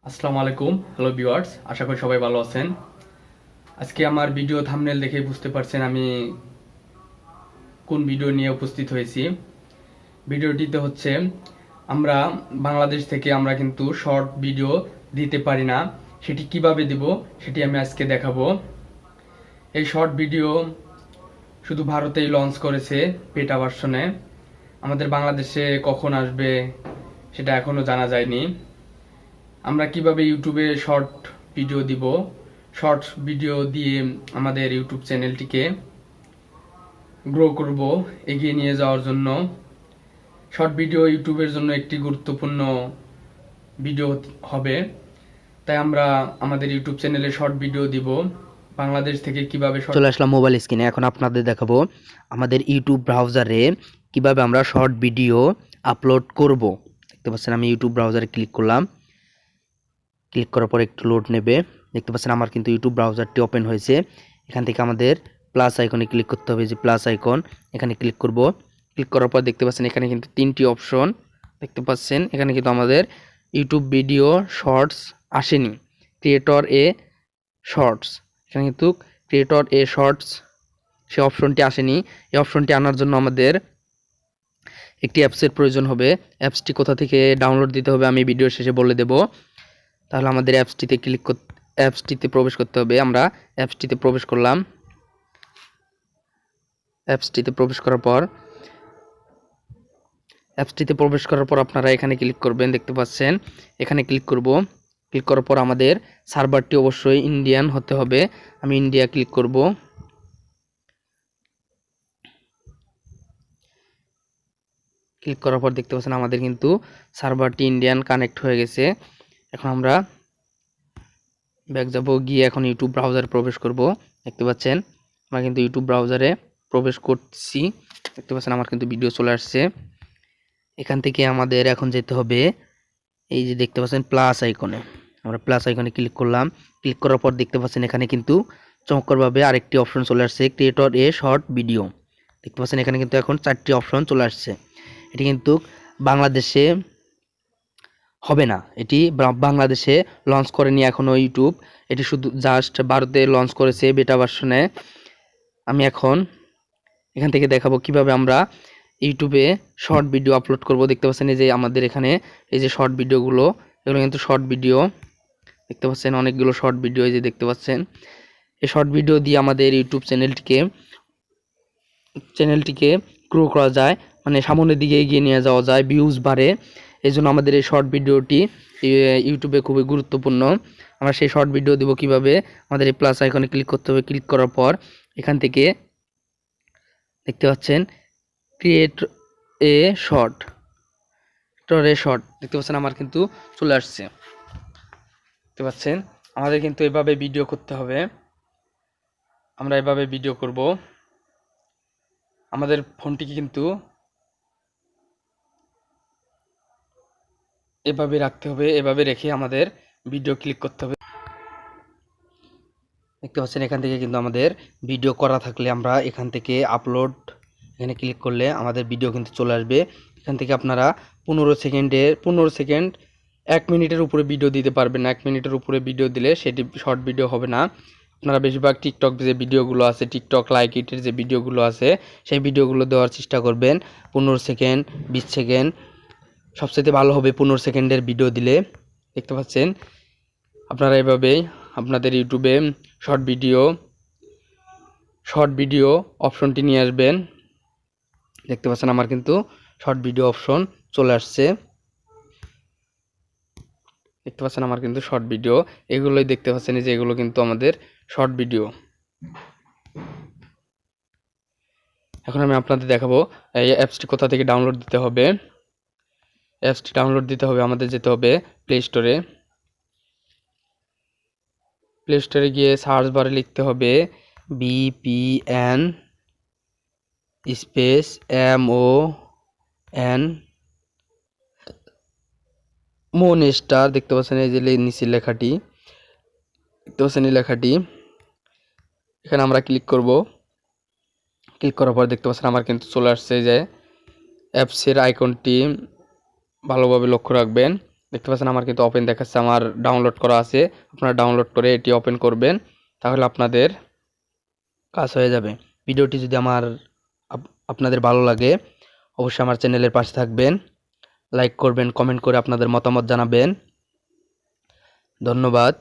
আসসালামু আলাইকুম, hello viewers, আশা করি সবাই ভালো আছেন। আজকে আমার ভিডিও থাম্বনেল দেখে বুঝতে পারছেন আমি কোন ভিডিও নিয়ে উপস্থিত হয়েছি। ভিডিওটিতে হচ্ছে আমরা বাংলাদেশ থেকে আমরা কিন্তু শর্ট ভিডিও দিতে পারি না, সেটি কিভাবে দিব সেটি আমি আজকে দেখাবো। এই শর্ট ভিডিও শুধু ভারতেই লঞ্চ করেছে পেটা ভার্সনে। আমাদের বাংলাদেশে কখন আসবে সেটা এখনো জানা যায়নি। আমরা কিভাবে ইউটিউবে শর্ট ভিডিও দিব, শর্ট ভিডিও দিয়ে আমাদের ইউটিউব চ্যানেলটিকে গ্রো করব এগিয়ে নিয়ে যাওয়ার জন্য। শর্ট ভিডিও ইউটিউবের জন্য একটি গুরুত্বপূর্ণ ভিডিও হবে, তাই আমরা আমাদের ইউটিউব চ্যানেলে শর্ট ভিডিও দিব। বাংলাদেশ থেকে কিভাবে চলে আসলাম মোবাইল স্ক্রিনে। এখন আপনাদের দেখাবো আমাদের ইউটিউব ব্রাউজারে কিভাবে আমরা শর্ট ভিডিও আপলোড করব। দেখতে পাচ্ছেন আমি ইউটিউব ব্রাউজারে ক্লিক করলাম। ক্লিক করার পর একটু লোড নেবে। দেখতে পাচ্ছেন আমার কিন্তু ইউটিউব ব্রাউজারটি ওপেন হয়েছে। এখান থেকে আমাদের প্লাস আইকনে ক্লিক করতে হবে, যে প্লাস আইকন এখানে ক্লিক করব। ক্লিক করার পর দেখতে পাচ্ছেন এখানে কিন্তু তিনটি অপশন দেখতে পাচ্ছেন। এখানে কিন্তু আমাদের ইউটিউব ভিডিও শর্টস আসেনি, ক্রিয়েটর এ শর্টস, এখানে কিন্তু ক্রিয়েটর এ শর্টস সে অপশনটি আসেনি। এই অপশনটি আনার জন্য আমাদের একটি অ্যাপসের প্রয়োজন হবে। অ্যাপসটি কোথা থেকে ডাউনলোড দিতে হবে আমি ভিডিও শেষে বলে দেব। তাহলে আমাদের অ্যাপসটিতে প্রবেশ করতে হবে। আমরা অ্যাপসটিতে প্রবেশ করলাম। অ্যাপসটিতে প্রবেশ করার পর আপনারা এখানে ক্লিক করবেন। দেখতে পাচ্ছেন এখানে ক্লিক করব। ক্লিক করার পর আমাদের সার্ভারটি অবশ্যই ইন্ডিয়ান হতে হবে। আমি ইন্ডিয়া ক্লিক করব। ক্লিক করার পর দেখতে পাচ্ছেন আমাদের কিন্তু সার্ভারটি ইন্ডিয়ান কানেক্ট হয়ে গেছে। এখন আমরা ব্যাক যাব, গিয়ে এখন ইউটিউব ব্রাউজারে প্রবেশ করব। দেখতে পাচ্ছেন আমরা কিন্তু ইউটিউব ব্রাউজারে প্রবেশ করছি। দেখতে পাচ্ছেন আমার কিন্তু ভিডিও চলে আসছে। এখান থেকে আমাদের এখন যেতে হবে এই যে দেখতে পাচ্ছেন প্লাস আইকনে। আমরা প্লাস আইকনে ক্লিক করলাম। ক্লিক করার পর দেখতে পাচ্ছেন এখানে কিন্তু চমৎকারভাবে আরেকটি অপশন চলে আসছে, ক্রিয়েটর এ শর্ট ভিডিও। দেখতে পাচ্ছেন এখানে কিন্তু এখন 4টি অপশন চলে আসছে। এটি কিন্তু বাংলাদেশে হবে না, এটি বাংলাদেশে লঞ্চ করেনি এখনও ইউটিউব। এটি শুধু জাস্ট ভারতে লঞ্চ করেছে বেটা ভার্সনে। আমি এখন এখান থেকে দেখাবো কিভাবে আমরা ইউটিউবে শর্ট ভিডিও আপলোড করব। দেখতে পাচ্ছেন এই যে আমাদের এখানে এই যে শর্ট ভিডিওগুলো, এগুলো কিন্তু শর্ট ভিডিও। দেখতে পাচ্ছেন অনেকগুলো শর্ট ভিডিও এই যে দেখতে পাচ্ছেন। এই শর্ট ভিডিও দিয়ে আমাদের ইউটিউব চ্যানেলটিকে গ্রো করা যায়, মানে সামনের দিকে এগিয়ে নিয়ে যাওয়া যায়, ভিউজ বাড়ে। এই জন্য আমাদের এই শর্ট ভিডিওটি ইউটিউবে খুবই গুরুত্বপূর্ণ। আমরা সেই শর্ট ভিডিও দিব কিভাবে, আমাদের এই প্লাস আইকনে ক্লিক করতে হবে। ক্লিক করার পর এখান থেকে দেখতে পাচ্ছেন ক্রিয়েট এ শর্ট, দেখতে পাচ্ছেন আমার কিন্তু চলে আসছে। দেখতে পাচ্ছেন আমাদের কিন্তু এভাবে ভিডিও করতে হবে। আমরা এভাবে ভিডিও করব। আমাদের ফোনটিকে কিন্তু এভাবে রাখতে হবে, এভাবে রেখে আমাদের ভিডিও ক্লিক করতে হবে। দেখতে পাচ্ছেন এখান থেকে কিন্তু আমাদের ভিডিও করা থাকলে আমরা এখান থেকে আপলোড এখানে ক্লিক করলে আমাদের ভিডিও কিন্তু চলে আসবে। এখান থেকে আপনারা 15 সেকেন্ড 1 মিনিটের উপরে ভিডিও দিতে পারবেন না। 1 মিনিটের উপরে ভিডিও দিলে সেটি শর্ট ভিডিও হবে না। আপনারা বেশিরভাগ টিকটক যে ভিডিওগুলো আছে, টিকটক লাইক ইটের যে ভিডিওগুলো আছে, সেই ভিডিওগুলো দেওয়ার চেষ্টা করবেন। 15 সেকেন্ড 20 সেকেন্ড সবচেয়ে ভালো হবে 15 সেকেন্ডের ভিডিও দিলে। দেখতে পাচ্ছেন আপনারা এভাবেই আপনাদের ইউটিউবে শর্ট ভিডিও অপশনটি নিয়ে আসবেন। দেখতে পাচ্ছেন আমার কিন্তু শর্ট ভিডিও অপশন চলে আসছে। দেখতে পাচ্ছেন আমার কিন্তু শর্ট ভিডিও, এগুলোই দেখতে পাচ্ছেন যে এগুলো কিন্তু আমাদের শর্ট ভিডিও। এখন আমি আপনাদের দেখাবো এই অ্যাপসটি কোথা থেকে ডাউনলোড দিতে হবে। অ্যাপসটি ডাউনলোড দিতে হবে, আমাদের যেতে হবে প্লে স্টোরে। প্লে স্টোরে গিয়ে সার্চ বারে লিখতে হবে VPN স্পেস MON মোনস্টার। দেখতে পাচ্ছেন এই যে নিচের লেখাটি, দেখতে পাচ্ছেন এই লেখাটি। এখানে আমরা ক্লিক করব। ক্লিক করার পর দেখতে পাচ্ছেন আমার কিন্তু চলে আসছে যে অ্যাপসের আইকনটি, ভালোভাবে লক্ষ্য রাখবেন। দেখতে পাচ্ছেন আমার কিন্তু ওপেন দেখাচ্ছে, আমার ডাউনলোড করা আছে। আপনারা ডাউনলোড করে এটি ওপেন করবেন, তাহলে আপনাদের কাজ হয়ে যাবে। ভিডিওটি যদি আপনাদের ভালো লাগে অবশ্যই আমার চ্যানেলের পাশে থাকবেন, লাইক করবেন, কমেন্ট করে আপনাদের মতামত জানাবেন। ধন্যবাদ।